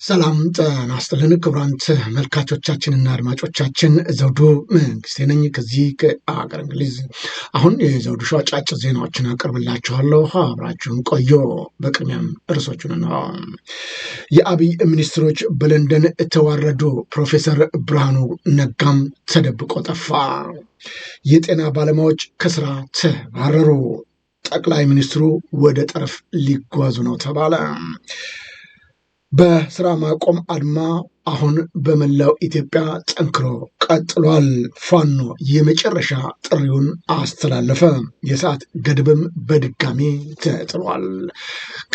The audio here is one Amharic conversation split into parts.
ሰላም ጤና ይስጥልን ክቡራን ተመልካቾቻችንና አድማጮቻችን ዘውዱ መንግስቴ ነኝ ከዚህ ከአገር እንግሊዝ። አሁን የዘውዱ ሾው አጫጭር ዜናዎችን አቀርብላችኋለሁ፣ አብራችሁን ቆዩ። በቅድሚያም ርዕሶቹን ነው። የአብይ ሚኒስትሮች በለንደን ተዋረዱ። ፕሮፌሰር ብርሃኑ ነጋም ተደብቆ ጠፋ። የጤና ባለሙያዎች ከስራ ተባረሩ። ጠቅላይ ሚኒስትሩ ወደ ጠረፍ ሊጓዙ ነው ተባለ። በስራ ማቆም አድማ አሁን በመላው ኢትዮጵያ ጠንክሮ ቀጥሏል። ፋኖ የመጨረሻ ጥሪውን አስተላለፈ። የሰዓት ገድብም በድጋሚ ተጥሏል።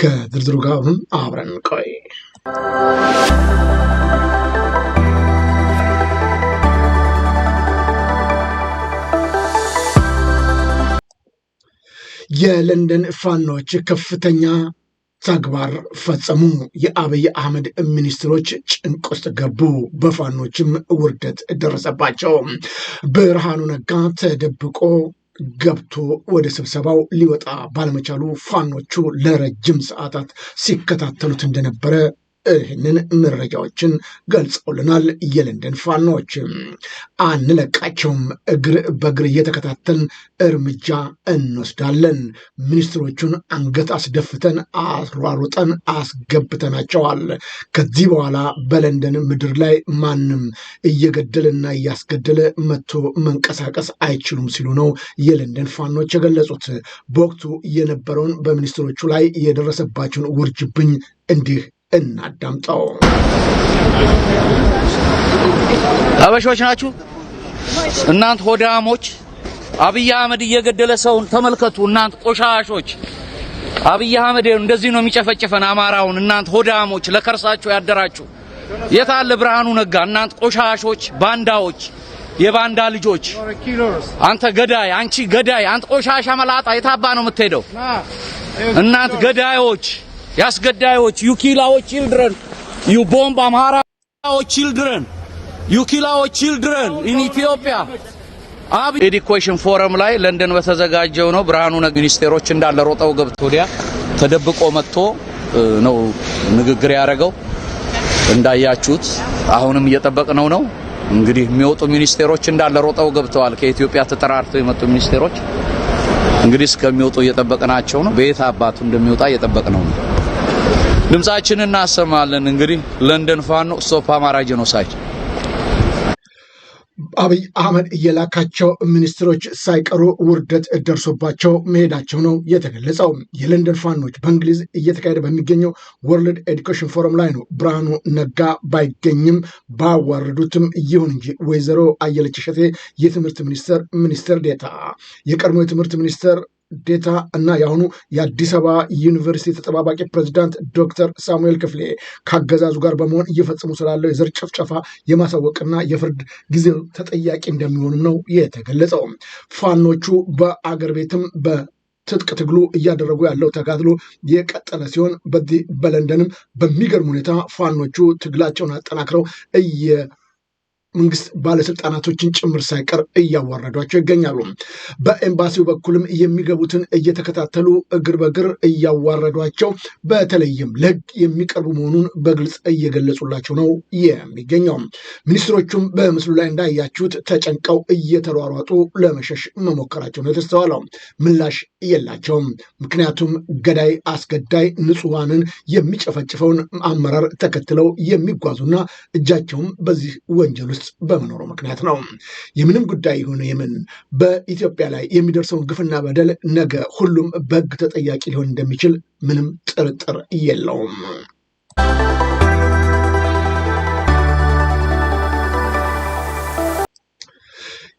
ከዝርዝሩ ጋር አብረን ቆይ። የለንደን ፋኖች ከፍተኛ ተግባር ፈጸሙ። የአብይ አህመድ ሚኒስትሮች ጭንቅ ውስጥ ገቡ። በፋኖችም ውርደት ደረሰባቸው። ብርሃኑ ነጋ ተደብቆ ገብቶ ወደ ስብሰባው ሊወጣ ባለመቻሉ ፋኖቹ ለረጅም ሰዓታት ሲከታተሉት እንደነበረ ይህንን መረጃዎችን ገልጸውልናል። የለንደን ፋኖች አንለቃቸውም፣ እግር በእግር እየተከታተልን እርምጃ እንወስዳለን፣ ሚኒስትሮቹን አንገት አስደፍተን አሯሩጠን አስገብተናቸዋል። ከዚህ በኋላ በለንደን ምድር ላይ ማንም እየገደለና እያስገደለ መጥቶ መንቀሳቀስ አይችሉም ሲሉ ነው የለንደን ፋኖች የገለጹት። በወቅቱ የነበረውን በሚኒስትሮቹ ላይ የደረሰባቸውን ውርጅብኝ እንዲህ እናዳምጠው። አበሾች ናችሁ እናንተ ሆዳሞች። አብይ አህመድ እየገደለ ሰውን ተመልከቱ። እናንተ ቆሻሾች፣ አብይ አህመድ እንደዚህ ነው የሚጨፈጨፈን አማራውን። እናንተ ሆዳሞች፣ ለከርሳችሁ ያደራችሁ። የታለ ብርሃኑ ነጋ? እናንተ ቆሻሾች፣ ባንዳዎች፣ የባንዳ ልጆች። አንተ ገዳይ፣ አንቺ ገዳይ፣ አንተ ቆሻሻ መላጣ የታባ ነው የምትሄደው? እናንተ ገዳዮች፣ ያስገዳዮች፣ you kill our children, you bomb Amhara our children, you kill our children in Ethiopia. ኤዱኬሽን ፎረም ላይ ለንደን በተዘጋጀው ነው ብርሃኑ ነጋ ሚኒስቴሮች እንዳለ ሮጠው ገብቶ ወዲያ ተደብቆ መጥቶ ነው ንግግር ያደረገው። እንዳያችሁት አሁንም እየጠበቅነው ነው። እንግዲህ የሚወጡ ሚኒስቴሮች እንዳለ ሮጠው ገብተዋል። ከኢትዮጵያ ተጠራርተው የመጡ ሚኒስቴሮች እንግዲህ እስከሚወጡ እየጠበቅናቸው ነው። በየት አባቱ እንደሚወጣ እየጠበቅነው ነው። ድምጻችንን እናሰማለን። እንግዲህ ለንደን ፋኖ ስቶፕ አማራ ጄኖሳይድ። አብይ አህመድ እየላካቸው ሚኒስትሮች ሳይቀሩ ውርደት ደርሶባቸው መሄዳቸው ነው የተገለጸው። የለንደን ፋኖች በእንግሊዝ እየተካሄደ በሚገኘው ወርልድ ኤዱኬሽን ፎረም ላይ ነው ብርሃኑ ነጋ ባይገኝም ባዋረዱትም። ይሁን እንጂ ወይዘሮ አየለች እሸቴ የትምህርት ሚኒስትር ዴታ፣ የቀድሞ የትምህርት ሚኒስትር ዴታ እና የአሁኑ የአዲስ አበባ ዩኒቨርሲቲ ተጠባባቂ ፕሬዚዳንት ዶክተር ሳሙኤል ክፍሌ ከአገዛዙ ጋር በመሆን እየፈጸሙ ስላለው የዘር ጭፍጨፋ የማሳወቅና የፍርድ ጊዜው ተጠያቂ እንደሚሆኑም ነው የተገለጸው። ፋኖቹ በአገር ቤትም በትጥቅ ትግሉ እያደረጉ ያለው ተጋድሎ የቀጠለ ሲሆን በዚህ በለንደንም በሚገርም ሁኔታ ፋኖቹ ትግላቸውን አጠናክረው መንግስት ባለስልጣናቶችን ጭምር ሳይቀር እያዋረዷቸው ይገኛሉ። በኤምባሲው በኩልም የሚገቡትን እየተከታተሉ እግር በእግር እያዋረዷቸው፣ በተለይም ለህግ የሚቀርቡ መሆኑን በግልጽ እየገለጹላቸው ነው የሚገኘው። ሚኒስትሮቹም በምስሉ ላይ እንዳያችሁት ተጨንቀው እየተሯሯጡ ለመሸሽ መሞከራቸው ነው የተስተዋለው። ምላሽ የላቸውም። ምክንያቱም ገዳይ አስገዳይ ንጹሐንን የሚጨፈጭፈውን አመራር ተከትለው የሚጓዙና እጃቸውም በዚህ ወንጀል ውስጥ በመኖሩ ምክንያት ነው። የምንም ጉዳይ ይሁን የምን በኢትዮጵያ ላይ የሚደርሰውን ግፍና በደል ነገ ሁሉም በህግ ተጠያቂ ሊሆን እንደሚችል ምንም ጥርጥር የለውም።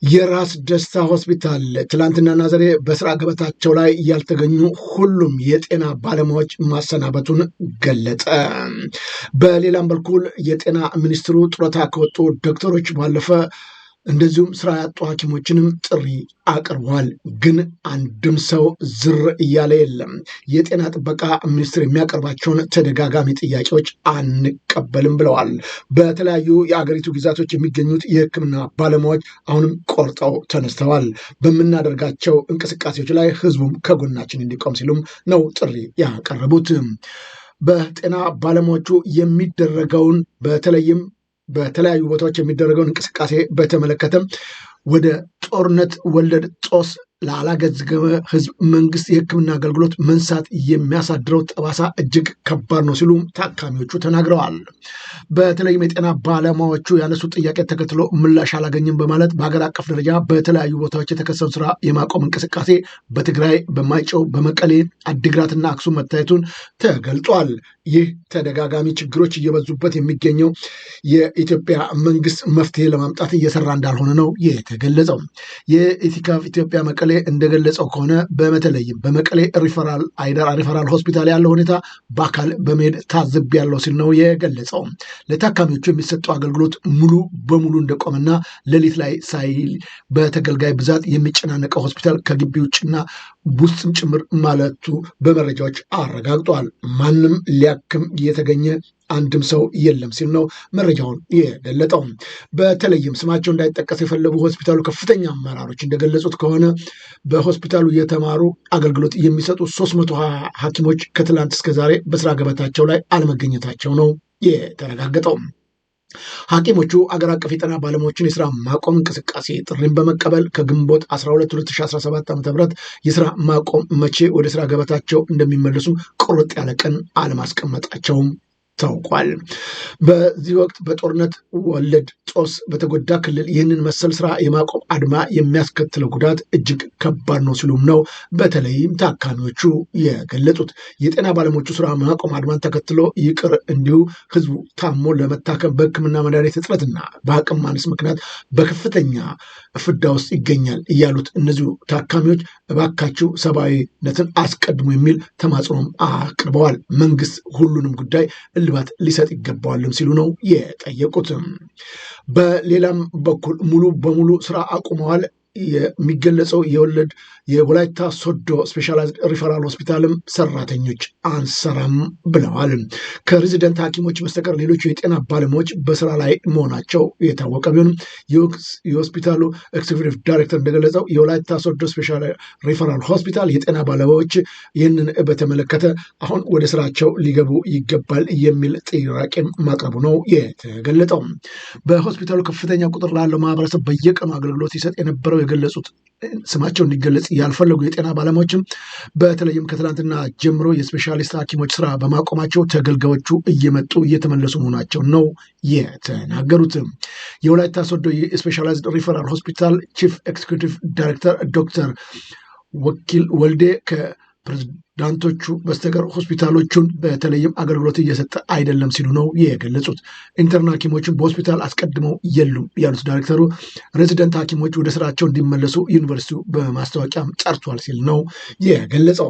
የራስ ደስታ ሆስፒታል ትላንትናና ዛሬ በስራ ገበታቸው ላይ ያልተገኙ ሁሉም የጤና ባለሙያዎች ማሰናበቱን ገለጸ። በሌላም በኩል የጤና ሚኒስትሩ ጡረታ ከወጡ ዶክተሮች ባለፈ እንደዚሁም ስራ ያጡ ሐኪሞችንም ጥሪ አቅርቧል። ግን አንድም ሰው ዝር እያለ የለም። የጤና ጥበቃ ሚኒስቴር የሚያቀርባቸውን ተደጋጋሚ ጥያቄዎች አንቀበልም ብለዋል። በተለያዩ የአገሪቱ ግዛቶች የሚገኙት የሕክምና ባለሙያዎች አሁንም ቆርጠው ተነስተዋል። በምናደርጋቸው እንቅስቃሴዎች ላይ ህዝቡም ከጎናችን እንዲቆም ሲሉም ነው ጥሪ ያቀረቡት። በጤና ባለሙያዎቹ የሚደረገውን በተለይም በተለያዩ ቦታዎች የሚደረገውን እንቅስቃሴ በተመለከተም ወደ ጦርነት ወለድ ጦስ ላላገዘገበ ህዝብ መንግስት የህክምና አገልግሎት መንሳት የሚያሳድረው ጠባሳ እጅግ ከባድ ነው ሲሉ ታካሚዎቹ ተናግረዋል። በተለይም የጤና ባለሙያዎቹ ያነሱ ጥያቄ ተከትሎ ምላሽ አላገኝም በማለት በሀገር አቀፍ ደረጃ በተለያዩ ቦታዎች የተከሰተው ስራ የማቆም እንቅስቃሴ በትግራይ፣ በማይጨው፣ በመቀሌ፣ አዲግራትና አክሱም መታየቱን ተገልጧል። ይህ ተደጋጋሚ ችግሮች እየበዙበት የሚገኘው የኢትዮጵያ መንግስት መፍትሄ ለማምጣት እየሰራ እንዳልሆነ ነው የተገለጸው። የኢቲካፍ ኢትዮጵያ መቀሌ እንደገለጸው ከሆነ በተለይም በመቀሌ ሪፈራል አይደር ሪፈራል ሆስፒታል ያለው ሁኔታ በአካል በመሄድ ታዝብ ያለው ሲል ነው የገለጸው። ለታካሚዎቹ የሚሰጠው አገልግሎት ሙሉ በሙሉ እንደቆመና ሌሊት ላይ ሳይል በተገልጋይ ብዛት የሚጨናነቀው ሆስፒታል ከግቢ ውጭና ውስጥም ጭምር ማለቱ በመረጃዎች አረጋግጧል። ማንም ሊያክም የተገኘ አንድም ሰው የለም ሲል ነው መረጃውን የገለጠው። በተለይም ስማቸው እንዳይጠቀስ የፈለጉ ሆስፒታሉ ከፍተኛ አመራሮች እንደገለጹት ከሆነ በሆስፒታሉ የተማሩ አገልግሎት የሚሰጡ 320 ሐኪሞች ከትላንት እስከ ዛሬ በስራ ገበታቸው ላይ አለመገኘታቸው ነው የተረጋገጠው። ሐኪሞቹ አገር አቀፍ የጤና ባለሙያዎችን የስራ ማቆም እንቅስቃሴ ጥሪን በመቀበል ከግንቦት 12 2017 ዓ.ም የስራ ማቆም መቼ ወደ ስራ ገበታቸው እንደሚመለሱ ቁርጥ ያለ ቀን አለማስቀመጣቸውም ታውቋል። በዚህ ወቅት በጦርነት ወለድ ጦስ በተጎዳ ክልል ይህንን መሰል ስራ የማቆም አድማ የሚያስከትለው ጉዳት እጅግ ከባድ ነው ሲሉም ነው በተለይም ታካሚዎቹ የገለጹት። የጤና ባለሙያዎቹ ስራ ማቆም አድማን ተከትሎ ይቅር እንዲሁ ህዝቡ ታሞ ለመታከም በሕክምና መድኃኒት እጥረትና በአቅም ማነስ ምክንያት በከፍተኛ ፍዳ ውስጥ ይገኛል እያሉት እነዚሁ ታካሚዎች እባካችሁ ሰብአዊነትን አስቀድሙ የሚል ተማጽኖም አቅርበዋል። መንግስት ሁሉንም ጉዳይ እልባት ሊሰጥ ይገባዋልም ሲሉ ነው የጠየቁትም። በሌላም በኩል ሙሉ በሙሉ ስራ አቁመዋል የሚገለጸው የወላይታ ሶዶ ስፔሻላይዝድ ሪፈራል ሆስፒታልም ሰራተኞች አንሰራም ብለዋል። ከሬዚደንት ሐኪሞች በስተቀር ሌሎቹ የጤና ባለሙያዎች በስራ ላይ መሆናቸው የታወቀ ቢሆንም የሆስፒታሉ ኤክዚኪዩቲቭ ዳይሬክተር እንደገለጸው የወላይታ ሶዶ ስፔሻል ሪፈራል ሆስፒታል የጤና ባለሙያዎች ይህንን በተመለከተ አሁን ወደ ስራቸው ሊገቡ ይገባል የሚል ጥያቄ ማቅረቡ ነው የተገለጠው። በሆስፒታሉ ከፍተኛ ቁጥር ላለው ማህበረሰብ በየቀኑ አገልግሎት ሲሰጥ የነበረው የገለጹት ስማቸው እንዲገለጽ ያልፈለጉ የጤና ባለሙያዎችም በተለይም ከትላንትና ጀምሮ የስፔሻሊስት ሐኪሞች ስራ በማቆማቸው ተገልጋዮቹ እየመጡ እየተመለሱ መሆናቸው ነው የተናገሩት። የወላይታ ሶዶ የስፔሻላይዝድ ሪፈራል ሆስፒታል ቺፍ ኤክዚኪዩቲቭ ዳይሬክተር ዶክተር ወኪል ወልዴ ከፕሬዝዳንቶቹ በስተቀር ሆስፒታሎቹን በተለይም አገልግሎት እየሰጠ አይደለም ሲሉ ነው የገለጹት። ኢንተርን ሐኪሞችን በሆስፒታል አስቀድመው የሉም ያሉት ዳይሬክተሩ ሬዚደንት ሐኪሞች ወደ ስራቸው እንዲመለሱ ዩኒቨርሲቲው በማስታወቂያም ጠርቷል ሲል ነው የገለጸው።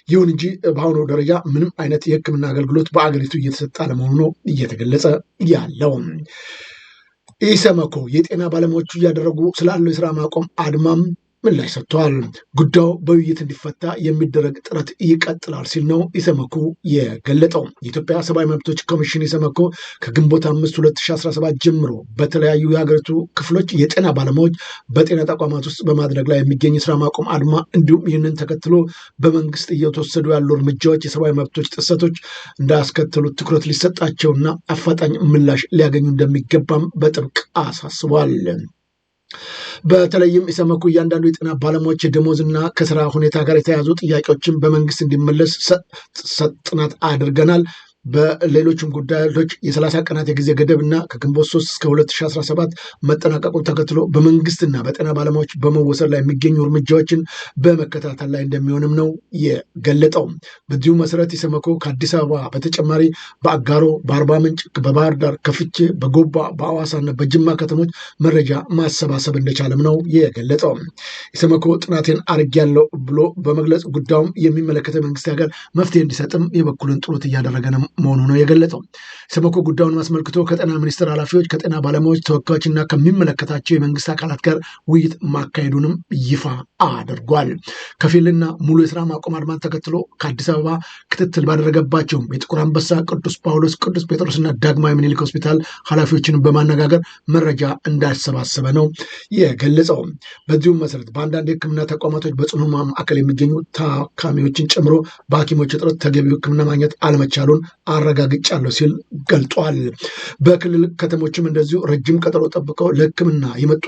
ይሁን እንጂ በአሁኑ ደረጃ ምንም አይነት የሕክምና አገልግሎት በአገሪቱ እየተሰጠ አለመሆኑ ነው እየተገለጸ ያለው። ኢሰመኮ የጤና ባለሙያዎቹ እያደረጉ ስላለው የስራ ማቆም አድማም ምላሽ ሰጥተዋል። ጉዳዩ በውይይት እንዲፈታ የሚደረግ ጥረት ይቀጥላል ሲል ነው ኢሰመኮ የገለጠው። የኢትዮጵያ ሰብአዊ መብቶች ኮሚሽን ኢሰመኮ ከግንቦት 5 2017 ጀምሮ በተለያዩ የሀገሪቱ ክፍሎች የጤና ባለሙያዎች በጤና ተቋማት ውስጥ በማድረግ ላይ የሚገኝ ስራ ማቆም አድማ እንዲሁም ይህንን ተከትሎ በመንግስት እየተወሰዱ ያሉ እርምጃዎች የሰብአዊ መብቶች ጥሰቶች እንዳያስከትሉት ትኩረት ሊሰጣቸውና አፋጣኝ ምላሽ ሊያገኙ እንደሚገባም በጥብቅ አሳስቧል። በተለይም ኢሰመኮ እያንዳንዱ የጤና ባለሙያዎች የደሞዝና ከስራ ሁኔታ ጋር የተያዙ ጥያቄዎችን በመንግስት እንዲመለስ ጥናት አድርገናል። በሌሎችም ጉዳዮች የ30 ቀናት የጊዜ ገደብና ከግንቦት 3 እስከ 2017 መጠናቀቁን ተከትሎ በመንግስትና በጤና ባለሙያዎች በመወሰድ ላይ የሚገኙ እርምጃዎችን በመከታተል ላይ እንደሚሆንም ነው የገለጠው። በዚሁ መሰረት ኢሰመኮ ከአዲስ አበባ በተጨማሪ በአጋሮ፣ በአርባ ምንጭ፣ በባህር ዳር፣ ከፍቼ፣ በጎባ፣ በአዋሳና በጅማ ከተሞች መረጃ ማሰባሰብ እንደቻለም ነው የገለጠው። ኢሰመኮ ጥናቴን አድርጌያለሁ ብሎ በመግለጽ ጉዳዩም የሚመለከተ መንግስት ሀገር መፍትሄ እንዲሰጥም የበኩልን ጥረት እያደረገ ነው መሆኑ ነው የገለጸው። ኢሰመኮ ጉዳዩን አስመልክቶ ከጤና ሚኒስቴር ኃላፊዎች፣ ከጤና ባለሙያዎች ተወካዮችና ከሚመለከታቸው የመንግስት አካላት ጋር ውይይት ማካሄዱንም ይፋ አድርጓል። ከፊልና ሙሉ የስራ ማቆም አድማን ተከትሎ ከአዲስ አበባ ክትትል ባደረገባቸውም የጥቁር አንበሳ፣ ቅዱስ ጳውሎስ፣ ቅዱስ ጴጥሮስና ዳግማዊ ምኒልክ ሆስፒታል ኃላፊዎችን በማነጋገር መረጃ እንዳሰባሰበ ነው የገለጸው። በዚሁም መሰረት በአንዳንድ የሕክምና ተቋማቶች በጽኑ ሕሙማን ማዕከል የሚገኙ ታካሚዎችን ጨምሮ በሐኪሞች እጥረት ተገቢው ሕክምና ማግኘት አለመቻሉን አረጋግጫለሁ ሲል ገልጧል። በክልል ከተሞችም እንደዚሁ ረጅም ቀጠሮ ጠብቀው ለሕክምና የመጡ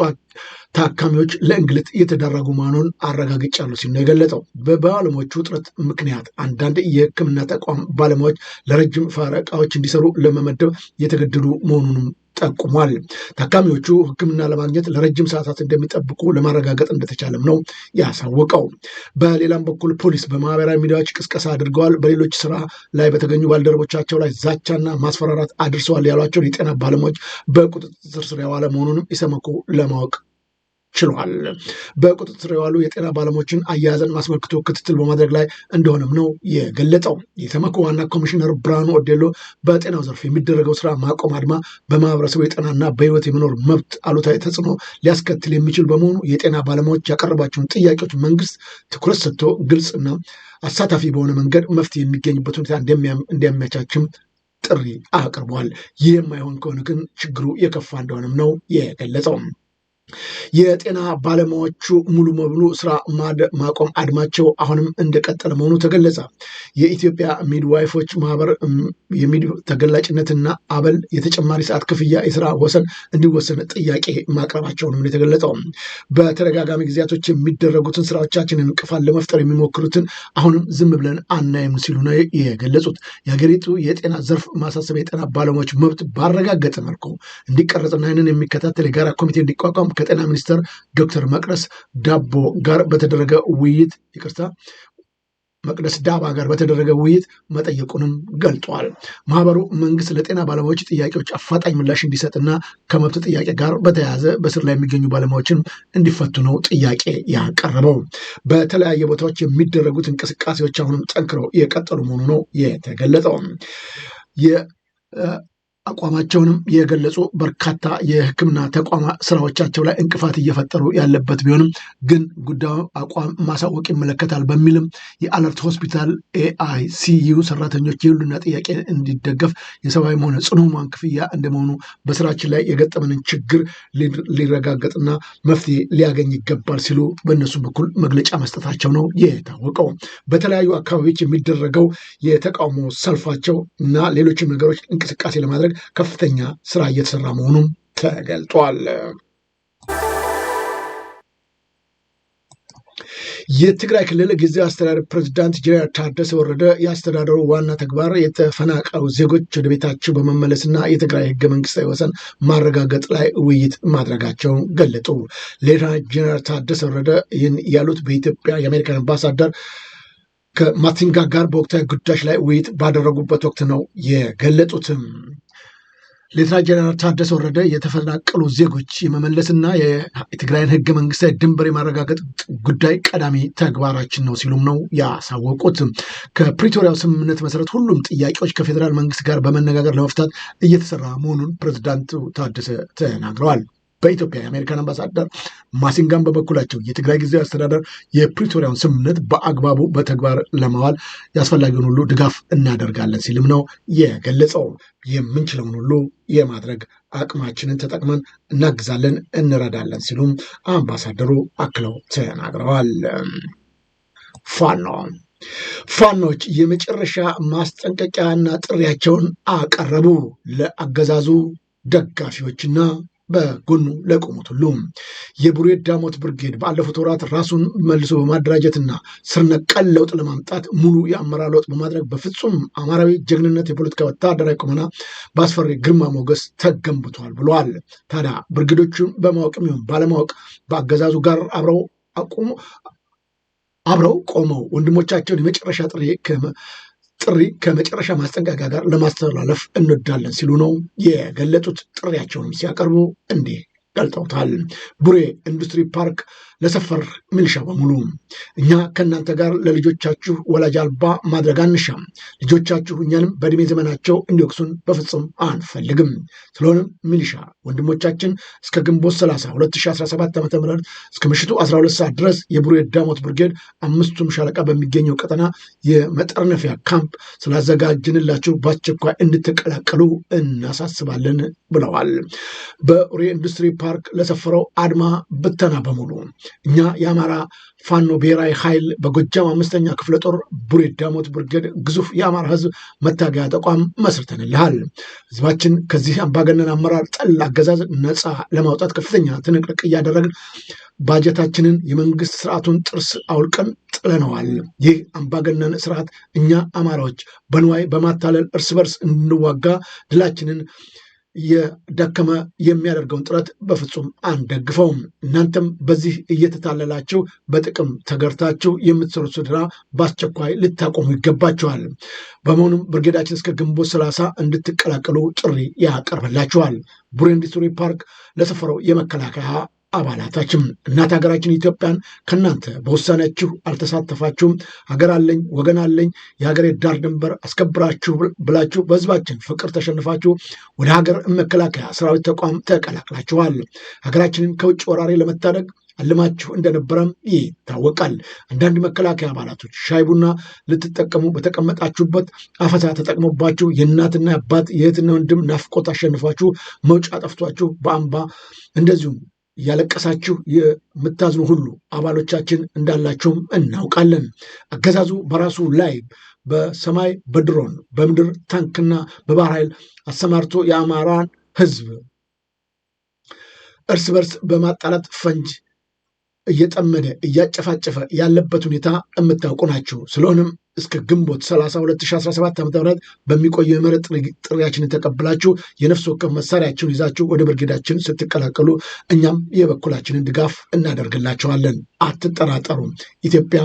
ታካሚዎች ለእንግልት እየተዳረጉ መሆኑን አረጋግጫለሁ ሲል ነው የገለጸው። በባለሙያዎቹ እጥረት ምክንያት አንዳንድ የሕክምና ተቋም ባለሙያዎች ለረጅም ፈረቃዎች እንዲሰሩ ለመመደብ የተገደዱ መሆኑንም ጠቁሟል። ታካሚዎቹ ሕክምና ለማግኘት ለረጅም ሰዓታት እንደሚጠብቁ ለማረጋገጥ እንደተቻለም ነው ያሳወቀው። በሌላም በኩል ፖሊስ በማህበራዊ ሚዲያዎች ቅስቀሳ አድርገዋል፣ በሌሎች ስራ ላይ በተገኙ ባልደረቦቻቸው ላይ ዛቻና ማስፈራራት አድርሰዋል ያሏቸውን የጤና ባለሙያዎች በቁጥጥር ስር የዋለ መሆኑንም ኢሰመኮ ለማወቅ ችሏል። በቁጥጥር የዋሉ የጤና ባለሙያዎችን አያያዝን ማስመልክቶ ክትትል በማድረግ ላይ እንደሆነም ነው የገለጸው። የኢሰመኮ ዋና ኮሚሽነር ብርሃኑ ኦዴሎ በጤናው ዘርፍ የሚደረገው ስራ ማቆም አድማ በማህበረሰቡ የጤናና በህይወት የመኖር መብት አሉታዊ ተጽዕኖ ሊያስከትል የሚችል በመሆኑ የጤና ባለሙያዎች ያቀረባቸውን ጥያቄዎች መንግስት ትኩረት ሰጥቶ ግልጽና አሳታፊ በሆነ መንገድ መፍትሄ የሚገኝበት ሁኔታ እንዲያመቻችም ጥሪ አቅርቧል። ይህ የማይሆን ከሆነ ግን ችግሩ የከፋ እንደሆነም ነው የገለጸው። የጤና ባለሙያዎቹ ሙሉ በሙሉ ስራ ማቆም አድማቸው አሁንም እንደቀጠለ መሆኑ ተገለጸ። የኢትዮጵያ ሚድዋይፎች ማህበር ተገላጭነትና አበል የተጨማሪ ሰዓት ክፍያ የስራ ወሰን እንዲወሰን ጥያቄ ማቅረባቸውንም የተገለጸው። በተደጋጋሚ ጊዜያቶች የሚደረጉትን ስራዎቻችንን እንቅፋት ለመፍጠር የሚሞክሩትን አሁንም ዝም ብለን አናይም ሲሉ ነው የገለጹት። የሀገሪቱ የጤና ዘርፍ ማሳሰቢያ የጤና ባለሙያዎች መብት ባረጋገጠ መልኩ እንዲቀረጽና ይህንን የሚከታተል የጋራ ኮሚቴ እንዲቋቋም ከጤና ሚኒስትር ዶክተር መቅደስ ዳቦ ጋር በተደረገ ውይይት መቅደስ ዳባ ጋር በተደረገ ውይይት መጠየቁንም ገልጧል። ማህበሩ መንግስት ለጤና ባለሙያዎች ጥያቄዎች አፋጣኝ ምላሽ እንዲሰጥና ከመብት ጥያቄ ጋር በተያያዘ በስር ላይ የሚገኙ ባለሙያዎችን እንዲፈቱ ነው ጥያቄ ያቀረበው። በተለያየ ቦታዎች የሚደረጉት እንቅስቃሴዎች አሁንም ጠንክረው የቀጠሉ መሆኑ ነው የተገለጸው። አቋማቸውንም የገለጹ በርካታ የሕክምና ተቋማት ስራዎቻቸው ላይ እንቅፋት እየፈጠሩ ያለበት ቢሆንም ግን ጉዳዩ አቋም ማሳወቅ ይመለከታል በሚልም የአለርት ሆስፒታል ኤአይሲዩ ሰራተኞች የሁሉና ጥያቄ እንዲደገፍ የሰብአዊ ሆነ ጽኑ ሕሙማን ክፍያ እንደመሆኑ በስራችን ላይ የገጠመንን ችግር ሊረጋገጥና መፍትሄ ሊያገኝ ይገባል ሲሉ በእነሱ በኩል መግለጫ መስጠታቸው ነው የታወቀው። በተለያዩ አካባቢዎች የሚደረገው የተቃውሞ ሰልፋቸው እና ሌሎችም ነገሮች እንቅስቃሴ ለማድረግ ከፍተኛ ስራ እየተሰራ መሆኑም ተገልጧል። የትግራይ ክልል ጊዜያዊ አስተዳደር ፕሬዝዳንት ጄኔራል ታደሰ ወረደ የአስተዳደሩ ዋና ተግባር የተፈናቀሉ ዜጎች ወደ ቤታቸው በመመለስና የትግራይ ህገ መንግስታዊ ወሰን ማረጋገጥ ላይ ውይይት ማድረጋቸውን ገለጡ። ሌተናንት ጄኔራል ታደሰ ወረደ ይህን ያሉት በኢትዮጵያ የአሜሪካን አምባሳደር ከማቲንጋ ጋር በወቅታዊ ጉዳዮች ላይ ውይይት ባደረጉበት ወቅት ነው የገለጹትም። ሌተናንት ጄኔራል ታደሰ ወረደ የተፈናቀሉ ዜጎች የመመለስና የትግራይን ህገ መንግስታዊ ድንበር የማረጋገጥ ጉዳይ ቀዳሚ ተግባራችን ነው ሲሉም ነው ያሳወቁት። ከፕሪቶሪያው ስምምነት መሰረት ሁሉም ጥያቄዎች ከፌዴራል መንግስት ጋር በመነጋገር ለመፍታት እየተሰራ መሆኑን ፕሬዝዳንቱ ታደሰ ተናግረዋል። በኢትዮጵያ የአሜሪካን አምባሳደር ማሲንጋን በበኩላቸው የትግራይ ጊዜያዊ አስተዳደር የፕሪቶሪያውን ስምምነት በአግባቡ በተግባር ለማዋል ያስፈላጊውን ሁሉ ድጋፍ እናደርጋለን ሲልም ነው የገለጸው። የምንችለውን ሁሉ የማድረግ አቅማችንን ተጠቅመን እናግዛለን፣ እንረዳለን ሲሉም አምባሳደሩ አክለው ተናግረዋል። ፋኖች የመጨረሻ ማስጠንቀቂያና ጥሪያቸውን አቀረቡ ለአገዛዙ ደጋፊዎችና በጎኑ ለቆሙት ሁሉ። የቡሬ ዳሞት ብርጌድ ባለፉት ወራት ራሱን መልሶ በማደራጀትና ስር ነቀል ለውጥ ለማምጣት ሙሉ የአመራር ለውጥ በማድረግ በፍጹም አማራዊ ጀግንነት የፖለቲካ ወታደራዊ ቁመና በአስፈሪ ግርማ ሞገስ ተገንብቷል ብለዋል። ታዲያ ብርጌዶቹን በማወቅም ይሁን ባለማወቅ በአገዛዙ ጋር አብረው ቆመው ወንድሞቻቸውን የመጨረሻ ጥሪ ከመጨረሻ ማስጠንቀቂያ ጋር ለማስተላለፍ እንወዳለን ሲሉ ነው የገለጹት። ጥሪያቸውንም ሲያቀርቡ እንዲህ ገልጠውታል። ቡሬ ኢንዱስትሪ ፓርክ ለሰፈር ሚሊሻ በሙሉ እኛ ከእናንተ ጋር ለልጆቻችሁ ወላጅ አልባ ማድረግ አንሻም። ልጆቻችሁ እኛንም በእድሜ ዘመናቸው እንዲወቅሱን በፍጹም አንፈልግም። ስለሆነም ሚሊሻ ወንድሞቻችን እስከ ግንቦት 30 2017 ዓ.ም እስከ ምሽቱ 12 ሰዓት ድረስ የቡሬ ዳሞት ብርጌድ 5ቱም ሻለቃ በሚገኘው ቀጠና የመጠርነፊያ ካምፕ ስላዘጋጅንላችሁ በአስቸኳይ እንድትቀላቀሉ እናሳስባለን ብለዋል። በኡሬ ኢንዱስትሪ ፓርክ ለሰፈረው አድማ ብተና በሙሉ እኛ የአማራ ፋኖ ብሔራዊ ኃይል በጎጃም 5ኛ ክፍለ ጦር ቡሬ ዳሞት ብርጌድ ግዙፍ የአማራ ህዝብ መታገያ ተቋም መስርተንልሃል። ህዝባችን ከዚህ አምባገነን አመራር ጠል አገዛዝ ነፃ ለማውጣት ከፍተኛ ትንቅንቅ እያደረግን ባጀታችንን የመንግስት ስርዓቱን ጥርስ አውልቀን ጥለነዋል። ይህ አምባገነን ስርዓት እኛ አማራዎች በንዋይ በማታለል እርስ በርስ እንዋጋ ድላችንን እየደከመ የሚያደርገውን ጥረት በፍጹም አንደግፈውም። እናንተም በዚህ እየተታለላችሁ በጥቅም ተገርታችሁ የምትሰሩት ስራ በአስቸኳይ ልታቆሙ ይገባቸዋል። በመሆኑም ብርጌዳችን እስከ ግንቦት 30 እንድትቀላቀሉ ጥሪ ያቀርብላችኋል። ቡሬ ኢንዱስትሪ ፓርክ ለሰፈረው የመከላከያ አባላታችን እናት ሀገራችን ኢትዮጵያን ከእናንተ በውሳኔያችሁ አልተሳተፋችሁም። ሀገር አለኝ ወገን አለኝ የሀገሬ ዳር ድንበር አስከብራችሁ ብላችሁ በህዝባችን ፍቅር ተሸንፋችሁ ወደ ሀገር መከላከያ ሰራዊት ተቋም ተቀላቅላችኋል። ሀገራችንን ከውጭ ወራሪ ለመታደግ አልማችሁ እንደነበረም ይታወቃል። አንዳንድ መከላከያ አባላቶች ሻይ ቡና ልትጠቀሙ በተቀመጣችሁበት አፈሳ ተጠቅሞባችሁ የእናትና አባት የእህትና ወንድም ናፍቆት አሸንፏችሁ መውጫ ጠፍቷችሁ በአምባ እንደዚሁም እያለቀሳችሁ የምታዝኑ ሁሉ አባሎቻችን እንዳላችሁም እናውቃለን። አገዛዙ በራሱ ላይ በሰማይ በድሮን በምድር ታንክና በባህር ኃይል አሰማርቶ የአማራን ህዝብ እርስ በርስ በማጣላት ፈንጅ እየጠመደ እያጨፋጨፈ ያለበት ሁኔታ የምታውቁ ናቸው። ስለሆነም እስከ ግንቦት 30 2017 ዓ.ም በሚቆየው የምህረት ጥሪያችንን ተቀብላችሁ የነፍስ ወከፍ መሳሪያችሁን ይዛችሁ ወደ ብርጌዳችን ስትቀላቀሉ እኛም የበኩላችንን ድጋፍ እናደርግላችኋለን። አትጠራጠሩም። ኢትዮጵያ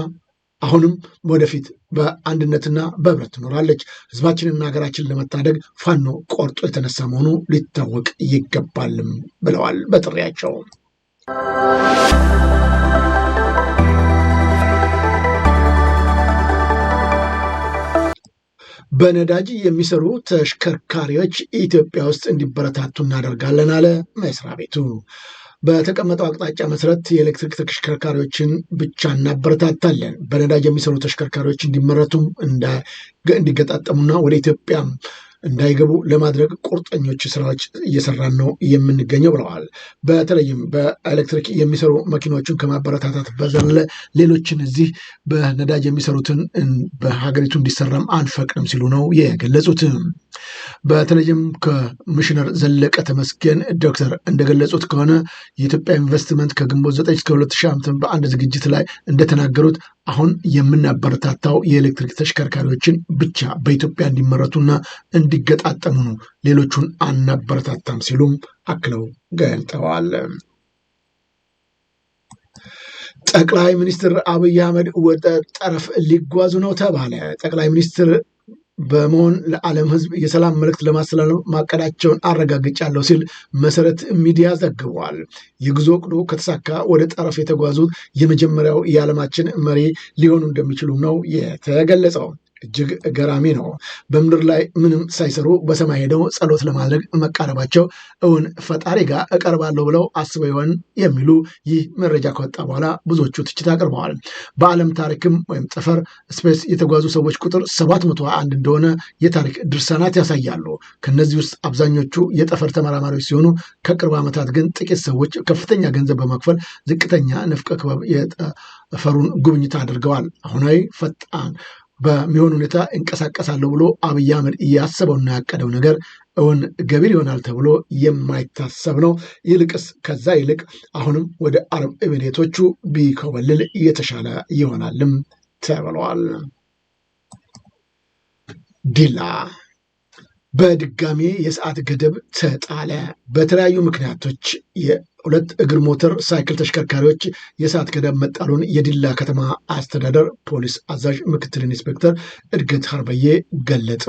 አሁንም ወደፊት በአንድነትና በህብረት ትኖራለች። ህዝባችንና ሀገራችንን ለመታደግ ፋኖ ቆርጦ የተነሳ መሆኑ ሊታወቅ ይገባልም ብለዋል በጥሪያቸው። በነዳጅ የሚሰሩ ተሽከርካሪዎች ኢትዮጵያ ውስጥ እንዲበረታቱ እናደርጋለን አለ መስሪያ ቤቱ። በተቀመጠው አቅጣጫ መሰረት የኤሌክትሪክ ተሽከርካሪዎችን ብቻ እናበረታታለን። በነዳጅ የሚሰሩ ተሽከርካሪዎች እንዲመረቱም እንዲገጣጠሙና ወደ ኢትዮጵያ እንዳይገቡ ለማድረግ ቁርጠኞች ስራዎች እየሰራን ነው የምንገኘው ብለዋል። በተለይም በኤሌክትሪክ የሚሰሩ መኪኖችን ከማበረታታት በዘለለ ሌሎችን እዚህ በነዳጅ የሚሰሩትን በሀገሪቱ እንዲሰራም አንፈቅድም ሲሉ ነው የገለጹት። በተለይም ኮሚሽነር ዘለቀ ተመስገን ዶክተር እንደገለጹት ከሆነ የኢትዮጵያ ኢንቨስትመንት ከግንቦት 9 እስከ 2000 በአንድ ዝግጅት ላይ እንደተናገሩት አሁን የምናበረታታው የኤሌክትሪክ ተሽከርካሪዎችን ብቻ በኢትዮጵያ እንዲመረቱና እንዲገጣጠሙ ነው፣ ሌሎቹን አናበረታታም ሲሉም አክለው ገልጠዋል። ጠቅላይ ሚኒስትር አብይ አህመድ ወደ ጠረፍ ሊጓዙ ነው ተባለ። ጠቅላይ ሚኒስትር በመሆን ለዓለም ሕዝብ የሰላም መልእክት ለማስተላለፍ ማቀዳቸውን አረጋግጫለሁ ሲል መሰረት ሚዲያ ዘግቧል። የጉዞ ዕቅዱ ከተሳካ ወደ ጠረፍ የተጓዙት የመጀመሪያው የዓለማችን መሪ ሊሆኑ እንደሚችሉ ነው የተገለጸው። እጅግ ገራሚ ነው። በምድር ላይ ምንም ሳይሰሩ በሰማይ ሄደው ጸሎት ለማድረግ መቃረባቸው እውን ፈጣሪ ጋር እቀርባለሁ ብለው አስበው ይሆን የሚሉ ይህ መረጃ ከወጣ በኋላ ብዙዎቹ ትችት አቅርበዋል። በዓለም ታሪክም ወይም ጠፈር ስፔስ የተጓዙ ሰዎች ቁጥር 701 እንደሆነ የታሪክ ድርሳናት ያሳያሉ። ከነዚህ ውስጥ አብዛኞቹ የጠፈር ተመራማሪዎች ሲሆኑ ከቅርብ ዓመታት ግን ጥቂት ሰዎች ከፍተኛ ገንዘብ በመክፈል ዝቅተኛ ንፍቀ ክበብ የጠፈሩን ጉብኝት አድርገዋል። አሁናዊ ፈጣን በሚሆን ሁኔታ እንቀሳቀሳለሁ ብሎ አብይ አህመድ እያሰበውና ያቀደው ነገር እውን ገቢር ይሆናል ተብሎ የማይታሰብ ነው። ይልቅስ ከዛ ይልቅ አሁንም ወደ አረብ ኤሚሬቶቹ ቢኮበልል የተሻለ ይሆናልም ተብለዋል። ዲላ በድጋሚ የሰዓት ገደብ ተጣለ። በተለያዩ ምክንያቶች የሁለት እግር ሞተር ሳይክል ተሽከርካሪዎች የሰዓት ገደብ መጣሉን የዲላ ከተማ አስተዳደር ፖሊስ አዛዥ ምክትል ኢንስፔክተር እድገት ሀርበዬ ገለጸ።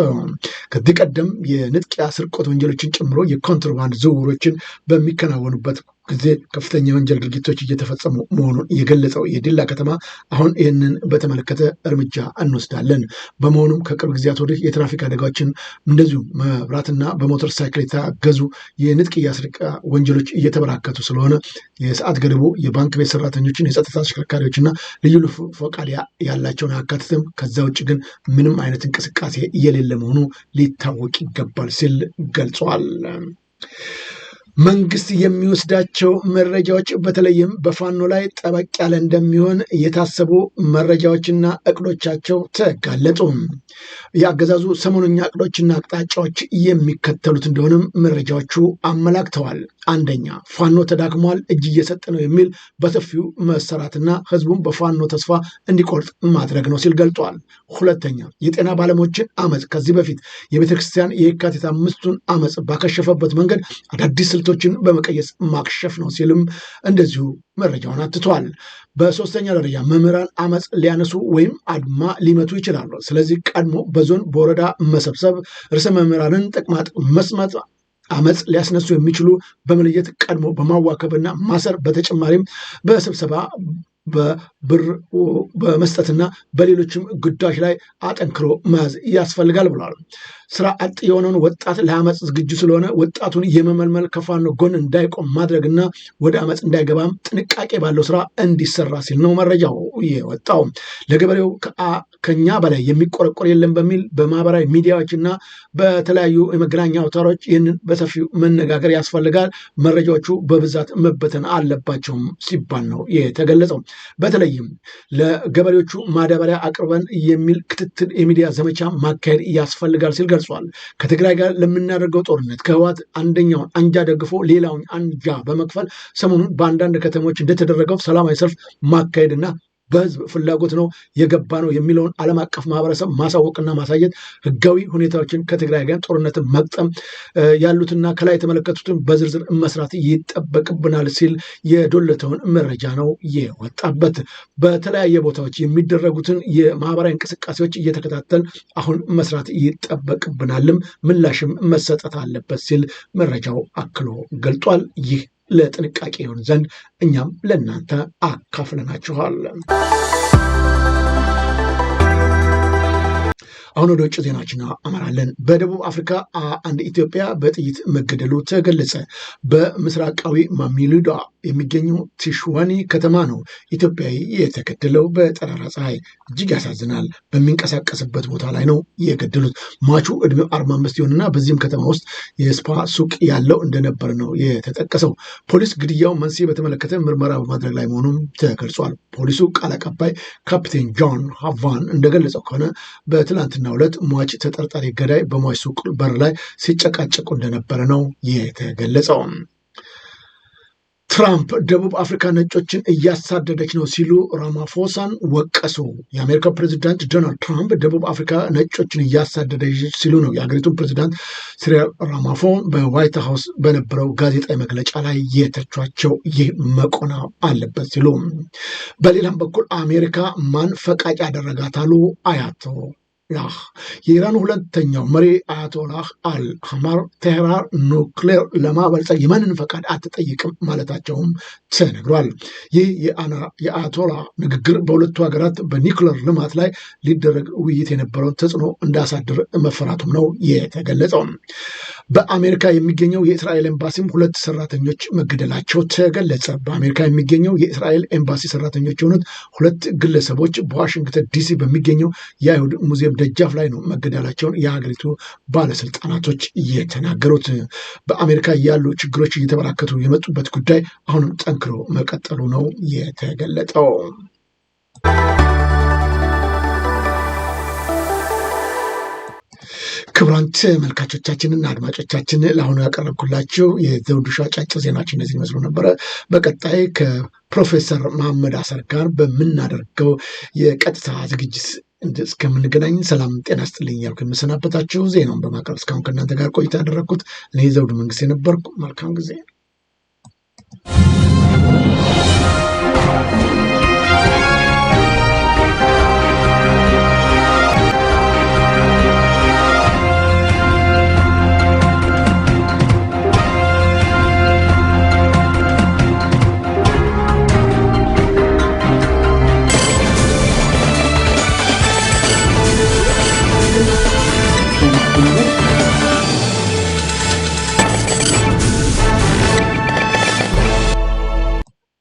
ከዚህ ቀደም የንጥቂያ ስርቆት ወንጀሎችን ጨምሮ የኮንትሮባንድ ዝውውሮችን በሚከናወኑበት ጊዜ ከፍተኛ የወንጀል ድርጊቶች እየተፈጸሙ መሆኑን የገለጸው የዲላ ከተማ አሁን ይህንን በተመለከተ እርምጃ እንወስዳለን፣ በመሆኑም ከቅርብ ጊዜያት ወዲህ የትራፊክ አደጋዎችን እንደዚሁ መብራትና በሞተር ሳይክል የታገዙ የንጥቂያ ስርቃ ወንጀሎች እየተበራከቱ ስለሆነ የሰዓት ገደቡ የባንክ ቤት ሰራተኞችን፣ የጸጥታ ተሽከርካሪዎችና ልዩ ፈቃድ ያላቸውን አያካትትም። ከዛ ውጭ ግን ምንም አይነት እንቅስቃሴ የሌለ መሆኑ ሊታወቅ ይገባል ሲል ገልጿል። መንግስት የሚወስዳቸው መረጃዎች በተለይም በፋኖ ላይ ጠበቅ ያለ እንደሚሆን የታሰቡ መረጃዎችና እቅዶቻቸው ተጋለጡ። የአገዛዙ ሰሞኑኛ እቅዶችና አቅጣጫዎች የሚከተሉት እንደሆነም መረጃዎቹ አመላክተዋል። አንደኛ፣ ፋኖ ተዳክሟል፣ እጅ እየሰጠ ነው የሚል በሰፊው መሰራትና ህዝቡን በፋኖ ተስፋ እንዲቆርጥ ማድረግ ነው ሲል ገልጧል። ሁለተኛ፣ የጤና ባለሙያዎችን አመፅ ከዚህ በፊት የቤተክርስቲያን የካቲት 5ቱን አመፅ ባከሸፈበት መንገድ አዳዲስ ስልቶችን በመቀየስ ማክሸፍ ነው ሲልም እንደዚሁ መረጃውን አትቷል። በሶስተኛ ደረጃ መምህራን አመፅ ሊያነሱ ወይም አድማ ሊመቱ ይችላሉ። ስለዚህ ቀድሞ በዞን በወረዳ መሰብሰብ፣ ርዕሰ መምህራንን ጥቅማጥ መስመጥ አመፅ ሊያስነሱ የሚችሉ በመለየት ቀድሞ በማዋከብና ማሰር፣ በተጨማሪም በስብሰባ በብር በመስጠትና በሌሎችም ጉዳዮች ላይ አጠንክሮ መያዝ ያስፈልጋል ብለዋል። ስራ አጥ የሆነውን ወጣት ለአመፅ ዝግጁ ስለሆነ ወጣቱን የመመልመል ከፋኖ ጎን እንዳይቆም ማድረግና ወደ አመፅ እንዳይገባም ጥንቃቄ ባለው ስራ እንዲሰራ ሲል ነው መረጃው የወጣው። ለገበሬው ከኛ በላይ የሚቆረቆር የለም በሚል በማህበራዊ ሚዲያዎችና በተለያዩ የመገናኛ አውታሮች ይህንን በሰፊው መነጋገር ያስፈልጋል። መረጃዎቹ በብዛት መበተን አለባቸውም ሲባል ነው የተገለጸው። በተለይም ለገበሬዎቹ ማዳበሪያ አቅርበን የሚል ክትትል የሚዲያ ዘመቻ ማካሄድ ያስፈልጋል ሲል ገልጿል። ከትግራይ ጋር ለምናደርገው ጦርነት ከህወሓት አንደኛውን አንጃ ደግፎ ሌላውን አንጃ በመክፈል ሰሞኑን በአንዳንድ ከተሞች እንደተደረገው ሰላማዊ ሰልፍ ማካሄድና በህዝብ ፍላጎት ነው የገባ ነው የሚለውን ዓለም አቀፍ ማህበረሰብ ማሳወቅና ማሳየት፣ ህጋዊ ሁኔታዎችን ከትግራይ ጋር ጦርነትን መቅጠም ያሉትና ከላይ የተመለከቱትን በዝርዝር መስራት ይጠበቅብናል ሲል የዶለተውን መረጃ ነው የወጣበት። በተለያየ ቦታዎች የሚደረጉትን የማህበራዊ እንቅስቃሴዎች እየተከታተል አሁን መስራት ይጠበቅብናልም፣ ምላሽም መሰጠት አለበት ሲል መረጃው አክሎ ገልጧል። ይህ ለጥንቃቄ ይሆን ዘንድ እኛም ለእናንተ አካፍለናችኋል። አሁን ወደ ውጭ ዜናችን አመራለን። በደቡብ አፍሪካ አንድ ኢትዮጵያ በጥይት መገደሉ ተገለጸ። በምስራቃዊ ማሚሉዳ የሚገኘው ቲሽዋኒ ከተማ ነው ኢትዮጵያዊ የተገደለው በጠራራ ፀሐይ። እጅግ ያሳዝናል። በሚንቀሳቀስበት ቦታ ላይ ነው የገደሉት። ሟቹ እድሜው 45 ይሆንና በዚህም ከተማ ውስጥ የስፓ ሱቅ ያለው እንደነበር ነው የተጠቀሰው። ፖሊስ ግድያው መንስኤ በተመለከተ ምርመራ በማድረግ ላይ መሆኑም ተገልጿል። ፖሊሱ ቃል አቀባይ ካፕቴን ጆን ሃቫን እንደገለጸው ከሆነ በትላንትና ሁለት ሟች ተጠርጣሪ ገዳይ በሟች ሱቅ በር ላይ ሲጨቃጨቁ እንደነበረ ነው የተገለጸው። ትራምፕ ደቡብ አፍሪካ ነጮችን እያሳደደች ነው ሲሉ ራማፎሳን ወቀሱ። የአሜሪካ ፕሬዚዳንት ዶናልድ ትራምፕ ደቡብ አፍሪካ ነጮችን እያሳደደች ሲሉ ነው የሀገሪቱን ፕሬዚዳንት ሲሪል ራማፎን በዋይት ሀውስ በነበረው ጋዜጣዊ መግለጫ ላይ የተቿቸው። ይህ መቆና አለበት ሲሉ፣ በሌላም በኩል አሜሪካ ማን ፈቃጅ ያደረጋታሉ አያቶላህ የኢራን ሁለተኛው መሪ አያቶላህ አልሐማር ቴህራን ኑክሌር ለማበልጸግ የማንን ፈቃድ አትጠይቅም ማለታቸውም ተነግሯል። ይህ የአያቶላህ ንግግር በሁለቱ ሀገራት በኒውክሌር ልማት ላይ ሊደረግ ውይይት የነበረውን ተጽዕኖ እንዳሳድር መፈራቱም ነው የተገለጸው። በአሜሪካ የሚገኘው የእስራኤል ኤምባሲም 2 ሰራተኞች መገደላቸው ተገለጸ። በአሜሪካ የሚገኘው የእስራኤል ኤምባሲ ሰራተኞች የሆኑት 2 ግለሰቦች በዋሽንግተን ዲሲ በሚገኘው የአይሁድ ሙዚየም ደጃፍ ላይ ነው መገደላቸውን የሀገሪቱ ባለስልጣናቶች የተናገሩት። በአሜሪካ ያሉ ችግሮች እየተበራከቱ የመጡበት ጉዳይ አሁንም ጠንክሮ መቀጠሉ ነው የተገለጠው። ክቡራን ተመልካቾቻችንና አድማጮቻችን ለአሁኑ ያቀረብኩላችሁ የዘውዱ ሾው አጫጭር ዜናዎች እነዚህ ይመስሉ ነበረ። በቀጣይ ከፕሮፌሰር መሐመድ አሰር ጋር በምናደርገው የቀጥታ ዝግጅት እስከምንገናኝ ሰላም ጤና ስጥልኝ ያልኩ የምሰናበታችሁ ዜናውን በማቅረብ እስካሁን ከእናንተ ጋር ቆይታ ያደረግኩት እኔ ዘውዱ መንግስት የነበርኩ። መልካም ጊዜ።